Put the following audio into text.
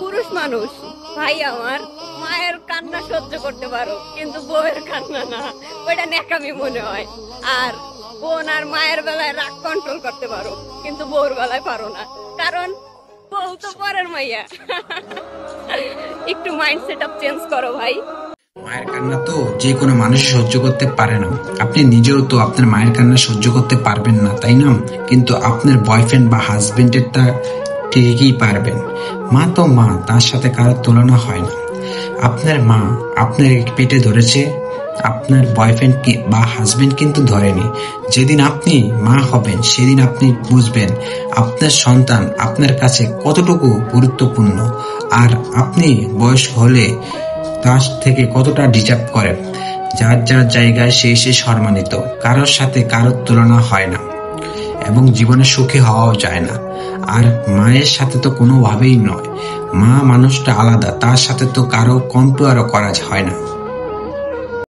পুরুষ মানুষ ভাই আমার, মায়ের কান্না সহ্য করতে পারো কিন্তু বউয়ের কান্না না, ওইটা ন্যাকামি মনে হয়। আর বোন আর মায়ের বেলায় রাগ কন্ট্রোল করতে পারো কিন্তু বউর বেলায় পারো না, কারণ বউ তো পরের মাইয়া। একটু মাইন্ড সেট আপ চেঞ্জ করো ভাই। মায়ের কান্না তো যে কোনো মানুষ সহ্য করতে পারে না। আপনি নিজেও তো আপনার মায়ের কান্না সহ্য করতে পারবেন না, তাই না? কিন্তু আপনার বয়ফ্রেন্ড বা হাজবেন্ডেরটা ঠিকই পারবেন। মা তো মা, তার সাথে কারো তুলনা হয় না। আপনার মা আপনার পেটে ধরেছে, আপনার বয়ফ্রেন্ড বা হাজবেন্ড কিন্তু ধরেনি। যেদিন আপনি মা হবেন সেদিন আপনি বুঝবেন আপনার সন্তান আপনার কাছে কতটুকু গুরুত্বপূর্ণ, আর আপনি বয়স্ক হলে তার থেকে কতটা ডিজার্ভ করেন। যার যার জায়গায় সে সম্মানিত, কারোর সাথে কারোর তুলনা হয় না এবং জীবনে সুখী হওয়াও যায় না। আর মায়ের সাথে তো কোনোভাবেই নয়। মা মানুষটা আলাদা, তার সাথে তো কারো কম্পেয়ারও করা হয় না।